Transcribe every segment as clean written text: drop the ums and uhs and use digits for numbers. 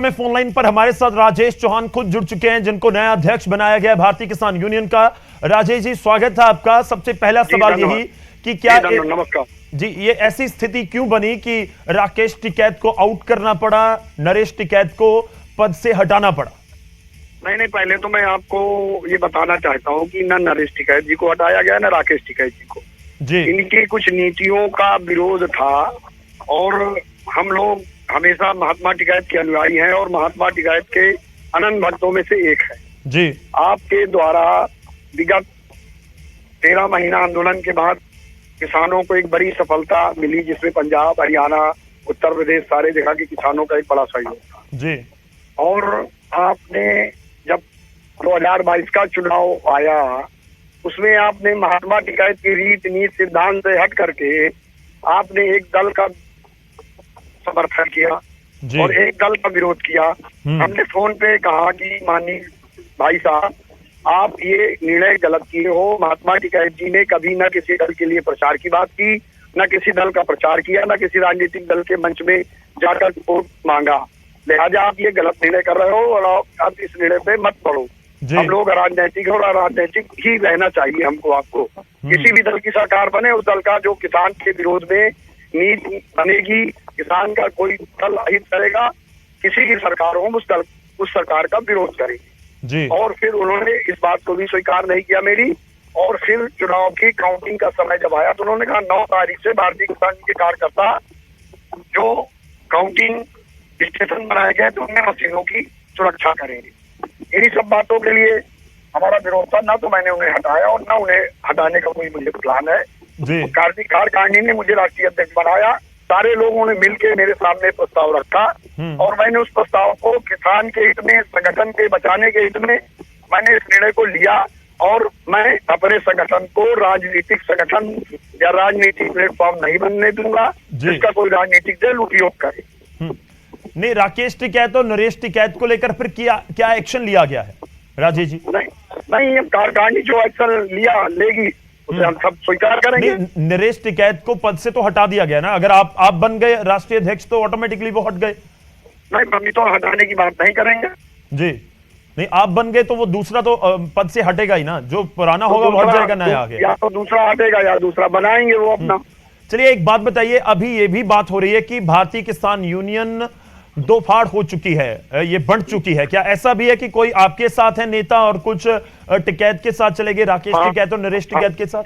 में phone line पर हमारे साथ राजेश चौहान खुद जुड़ चुके हैं, जिनको नया अध्यक्ष बनाया गया है भारतीय किसान यूनियन का। राजेश जी, स्वागत है आपका। सबसे पहला सवाल यही कि क्या नमस्कार जी, ये ऐसी स्थिति क्यों बनी कि राकेश टिकैत को आउट करना पड़ा, नरेश टिकैत को पद से हटाना पड़ा? नहीं, पहले तो मैं आपको ये बताना चाहता हूँ कि न नरेश टिकैत जी को हटाया गया न राकेश टिकैत जी को। जी, इनकी कुछ नीतियों का विरोध था और हम लोग हमेशा महात्मा टिकैत के अनुयायी हैं और महात्मा टिकैत के अनंत भक्तों में से एक है। जी, आपके द्वारा विगत 13 महीना आंदोलन के बाद किसानों को एक बड़ी सफलता मिली, जिसमें पंजाब, हरियाणा, उत्तर प्रदेश सारे जगह के किसानों का एक बड़ा सहयोग था। जी, और आपने जब 2022 का चुनाव आया, उसमें आपने महात्मा टिकैत की रीत नीति सिद्धांत से हट करके आपने एक दल का समर्थन किया और एक दल का विरोध किया। हमने फोन पे कहा कि माननीय भाई साहब, आप ये निर्णय गलत किए हो। महात्मा टिकैत जी ने कभी न किसी दल के लिए प्रचार की बात की, न किसी दल का प्रचार किया, न किसी राजनीतिक दल के मंच में जाकर वोट मांगा। लिहाजा आप ये गलत निर्णय कर रहे हो और आप इस निर्णय पे मत पड़ो। हम लोग राजनीतिक हो और राजनीतिक ही रहना चाहिए हमको। आपको किसी भी दल की सरकार बने, उस दल का जो किसान के विरोध में नीति बनेगी, किसान का कोई दल अहित करेगा, किसी की सरकार हो, उस सरकार का विरोध करेगी। जी। और फिर उन्होंने इस बात को भी स्वीकार नहीं किया मेरी। और फिर चुनाव की काउंटिंग का समय जब आया तो उन्होंने कहा 9 तारीख से भारतीय किसान के कार्यकर्ता जो काउंटिंग स्टेशन बनाए गए तो उनमें मशीनों की सुरक्षा करेंगे। इन्हीं सब बातों के लिए हमारा विरोध था। ना तो मैंने उन्हें हटाया और ना उन्हें हटाने का कोई मुझे प्लान है। कार्तिक कारकांडी ने मुझे राष्ट्रीय अध्यक्ष बनाया, सारे लोगों ने मिलकर मेरे सामने प्रस्ताव रखा और मैंने उस प्रस्ताव को किसान के हित में, संगठन के बचाने के हित में मैंने इस निर्णय को लिया। और मैं अपने संगठन को राजनीतिक संगठन या राजनीतिक प्लेटफॉर्म नहीं बनने दूंगा जिसका कोई राजनीतिक दल उपयोग करे। नहीं, राकेश टिकैत और नरेश टिकैत को लेकर फिर क्या एक्शन लिया गया है राजेश जी? नहीं, कारकांडी जो एक्शन लेगी उसे हम सब स्वीकार करेंगे। नरेश टिकैत को पद से तो हटा दिया गया ना। अगर आप बन गए राष्ट्रीय अध्यक्ष तो ऑटोमेटिकली वो हट गए। नहीं, हम तो हटाने की बात नहीं करेंगे जी। नहीं, आप बन गए तो वो दूसरा तो पद से हटेगा ही ना। जो पुराना होगा वो हट जाएगा नया आगे। या तो दूसरा हटेगा या दूसरा बनाएंगे वो अपना। चलिए, एक बात बताइए, अभी ये भी बात हो रही है कि भारतीय किसान यूनियन दो फाड़ हो चुकी है, ये बढ़ चुकी है। क्या ऐसा भी है कि कोई आपके साथ है नेता और कुछ टिकैत के साथ चले गए, राकेश टिकैत और नरेश टिकैत के साथ?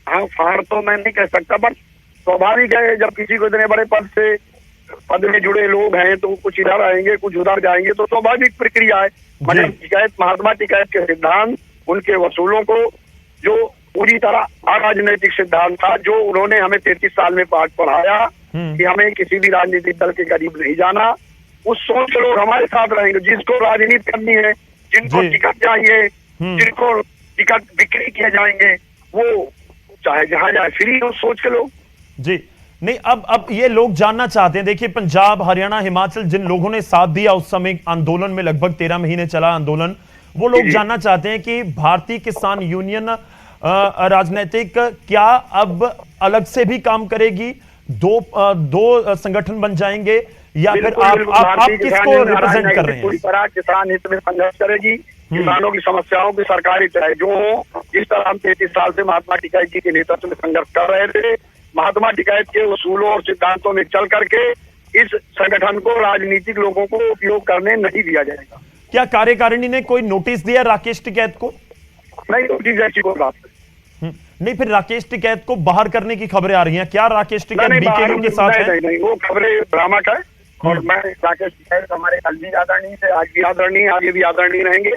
हाँ, फाड़ तो मैं नहीं कह सकता, बट स्वाभाविक है जब किसी को इतने बड़े पद में जुड़े लोग हैं तो कुछ इधर आएंगे, कुछ उधर जाएंगे, तो स्वाभाविक प्रक्रिया है। मतलब टिकैत, महात्मा टिकैत के सिद्धांत, उनके वसूलों को जो पूरी तरह अराजनीतिक सिद्धांत था, जो उन्होंने हमें 33 साल में पाठ पढ़ाया कि हमें किसी भी राजनीतिक दल के करीब नहीं जाना, उस सोच के लोग हमारे साथ रहेंगे। जिसको राजनीति करनी है, जिनको टिकट चाहिए, जिनको टिकट बिक्री किए जाएंगे, वो चाहे जहां जाए, फ्री उस सोच के लोग। जी। नहीं, अब ये लोग जानना चाहते हैं, देखिए पंजाब, हरियाणा, हिमाचल, जिन लोगों ने साथ दिया उस समय आंदोलन में, लगभग 13 महीने चला आंदोलन, वो लोग जानना चाहते हैं कि भारतीय किसान यूनियन राजनीतिक क्या अब अलग से भी काम करेगी? दो संगठन बन जाएंगे या फिर आप किसको रिप्रेजेंट कर रहे हैं? पूरी तरह किसान हित में संघर्ष करेगी। किसानों की समस्याओं की सरकारी चाहे जो हो, जिस तरह हम 33 साल से महात्मा टिकैत जी के नेतृत्व में संघर्ष कर रहे थे, महात्मा टिकैत के उसूलों और सिद्धांतों में चल करके इस संगठन को राजनीतिक लोगों को उपयोग करने नहीं दिया जाएगा। क्या कार्यकारिणी ने कोई नोटिस दिया राकेश टिकैत को? नहीं, नोटिस ऐसी कोई बात नहीं। फिर राकेश टिकैत को बाहर करने की खबरें आ रही हैं। क्या राकेश टिकैत बीकेयू के साथ है? नहीं, वो खबरें भ्रामक है। और मैं राकेश टिकैत हमारे कल भी आदरणीय थे, आज भी आदरणीय, आगे भी आदरणीय रहेंगे,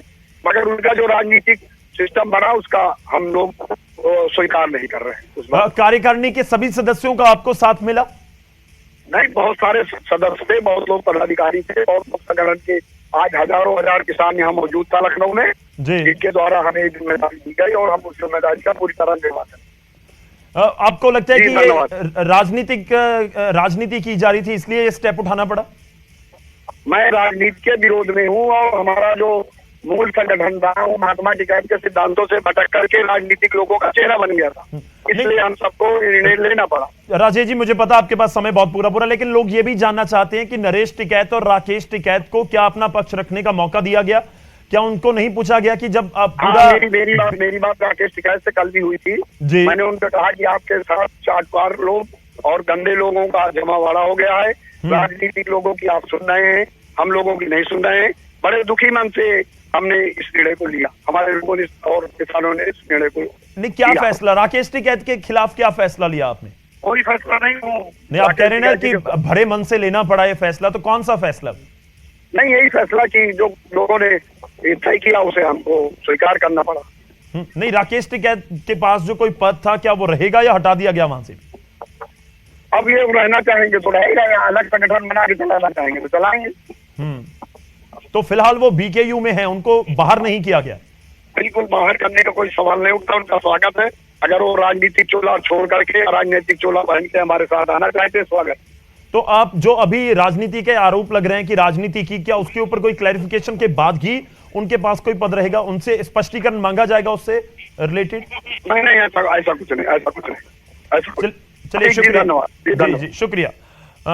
मगर उनका जो राजनीतिक सिस्टम बना उसका हम लोग स्वीकार नहीं कर रहे हैं। कार्यकारिणी के सभी सदस्यों का आपको साथ मिला? नहीं, बहुत सारे सदस्य थे, बहुत लोग पदाधिकारी थे, बहुत लोग संगठन के, आज हजारों हजार किसान यहाँ मौजूद था लखनऊ में, जिनके द्वारा हमें जिम्मेदारी दी गई और हम उस जिम्मेदारी का पूरी तरह निर्वाह करें। आपको लगता है कि ये राजनीति की जा रही थी इसलिए ये स्टेप उठाना पड़ा? मैं राजनीति के विरोध में हूँ और हमारा जो मूल संगठन था वो महात्मा टिकैत के सिद्धांतों से भटक करके राजनीतिक लोगों का चेहरा बन गया था, इसलिए हम सबको निर्णय लेना पड़ा। राजेश जी, मुझे पता आपके पास समय बहुत पूरा लेकिन लोग ये भी जानना चाहते हैं कि नरेश टिकैत और राकेश टिकैत को क्या अपना पक्ष रखने का मौका दिया गया? क्या उनको नहीं पूछा गया कि जब आप पूरा मेरी बात राकेश टिकैत से कल भी हुई थी जी। मैंने उनको कहा कि आपके साथ चाटवार लोग और गंदे लोगों का जमावड़ा हो गया है, राजनीतिक लोगों की आप सुन रहे हैं, हम लोगों की नहीं सुन रहे हैं। बड़े दुखी मन से हमने इस निर्णय को लिया, हमारे लोगों ने और किसानों ने इस निर्णय को नहीं। क्या फैसला राकेश टिकैत के खिलाफ क्या फैसला लिया आपने? कोई फैसला नहीं हो नहीं, आप कह रहे हैं ना कि बड़े मन से लेना पड़ा ये फैसला, तो कौन सा फैसला? नहीं, यही फैसला कि जो लोगों ने तय किया उसे हमको स्वीकार करना पड़ा। नहीं, राकेश टिकैत के पास जो कोई पद था क्या वो रहेगा या हटा दिया गया वहां से? अब ये रहना चाहेंगे तो रहेगा, या अलग संगठन बना के चलाना चाहेंगे तो चलाएंगे। तो फिलहाल वो बीकेयू में है, उनको बाहर नहीं किया गया? बिल्कुल बाहर करने का कोई सवाल नहीं उठता, उनका स्वागत है। अगर वो राजनीतिक चोला छोड़ करके राजनीतिक चोला पहन के हमारे साथ आना चाहते हैं, स्वागत। तो आप जो अभी राजनीति के आरोप लग रहे हैं कि राजनीति की, क्या उसके ऊपर कोई क्लैरिफिकेशन के बाद ही उनके पास कोई पद रहेगा, उनसे स्पष्टीकरण मांगा जाएगा उससे रिलेटेड? नहीं, ऐसा कुछ नहीं। चलिए, शुक्रिया। धन्यवाद जी, शुक्रिया,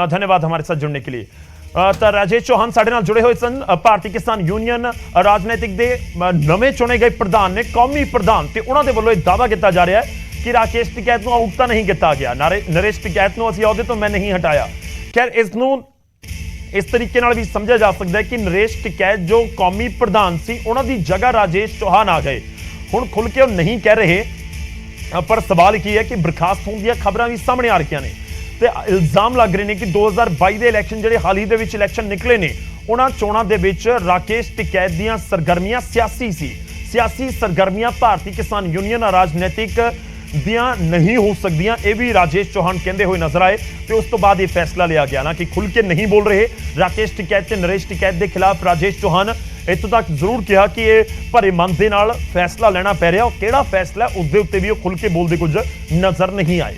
धन्यवाद हमारे साथ जुड़ने के लिए। ਤਾਂ ਰਾਜੇਸ਼ ਚੌਹਾਨ ਸਾਡੇ ਨਾਲ ਜੁੜੇ ਹੋਏ ਸਨ। ਭਾਰਤੀ ਕਿਸਾਨ ਯੂਨੀਅਨ ਰਾਜਨੀਤਿਕ ਦੇ ਨਵੇਂ ਚੁਣੇ ਗਏ ਪ੍ਰਧਾਨ ਨੇ, ਕੌਮੀ ਪ੍ਰਧਾਨ, ਤੇ ਉਹਨਾਂ ਦੇ ਵੱਲੋਂ ਇਹ ਦਾਅਵਾ ਕੀਤਾ ਜਾ ਰਿਹਾ ਹੈ ਕਿ ਰਾਕੇਸ਼ ਟਿਕੈਤ ਨੂੰ ਆਊਟ ਤਾਂ ਨਹੀਂ ਕੀਤਾ ਗਿਆ, ਨਰੇਸ਼ ਟਿਕੈਤ ਨੂੰ ਅਸੀਂ ਅਹੁਦੇ ਤੋਂ ਮੈਂ ਨਹੀਂ ਹਟਾਇਆ। ਖੈਰ, ਇਸ ਨੂੰ ਇਸ ਤਰੀਕੇ ਨਾਲ ਵੀ ਸਮਝਿਆ ਜਾ ਸਕਦਾ ਹੈ ਕਿ ਨਰੇਸ਼ ਟਿਕੈਤ ਜੋ ਕੌਮੀ ਪ੍ਰਧਾਨ ਸੀ ਉਹਨਾਂ ਦੀ ਜਗ੍ਹਾ ਰਾਜੇਸ਼ ਚੌਹਾਨ ਆ ਗਏ। ਹੁਣ ਖੁੱਲ ਕੇ ਉਹ ਨਹੀਂ ਕਹਿ ਰਹੇ, ਪਰ ਸਵਾਲ ਕੀ ਹੈ ਕਿ ਬਰਖਾਸਤ ਹੋਣ ਦੀਆਂ ਖਬਰਾਂ ਵੀ ਸਾਹਮਣੇ ਆ ਰਹੀਆਂ ਨੇ ਤੇ ਇਲਜ਼ਾਮ ਲੱਗ ਰਹੇ ਨੇ ਕਿ 2022 ਦੇ ਇਲੈਕਸ਼ਨ ਜਿਹੜੇ ਹਾਲ ਹੀ ਦੇ ਵਿੱਚ ਇਲੈਕਸ਼ਨ ਨਿਕਲੇ ਨੇ, ਉਹਨਾਂ ਚੋਣਾਂ ਦੇ ਵਿੱਚ ਰਾਕੇਸ਼ ਟਿਕੈਤ ਦੀਆਂ ਸਰਗਰਮੀਆਂ ਸਿਆਸੀ ਸਰਗਰਮੀਆਂ ਭਾਰਤੀ ਕਿਸਾਨ ਯੂਨੀਅਨ ਰਾਜਨੀਤਿਕ ਦੀਆਂ ਨਹੀਂ ਹੋ ਸਕਦੀਆਂ। ਇਹ ਵੀ ਰਾਜੇਸ਼ ਚੌਹਾਨ ਕਹਿੰਦੇ ਹੋਏ ਨਜ਼ਰ ਆਏ ਤੇ ਉਸ ਤੋਂ ਬਾਅਦ ਇਹ ਫੈਸਲਾ ਲਿਆ ਗਿਆ ਨਾ ਕਿ ਖੁੱਲ ਕੇ ਨਹੀਂ ਬੋਲ ਰਹੇ ਰਾਕੇਸ਼ ਟਿਕੈਤ ਤੇ ਨਰੇਸ਼ ਟਿਕੈਤ ਦੇ ਖਿਲਾਫ। ਰਾਜੇਸ਼ ਚੌਹਾਨ ਇੱਥੋਂ ਤੱਕ ਜ਼ਰੂਰ ਕਿਹਾ ਕਿ ਇਹ ਭਰੇ ਮਨ ਦੇ ਨਾਲ ਫੈਸਲਾ ਲੈਣਾ ਪੈ ਰਿਹਾ, ਉਹ ਕਿਹੜਾ ਫੈਸਲਾ ਉਸ ਦੇ ਉੱਤੇ ਵੀ ਉਹ ਖੁੱਲ ਕੇ ਬੋਲਦੇ ਕੁਝ ਨਜ਼ਰ ਨਹੀਂ ਆਏ।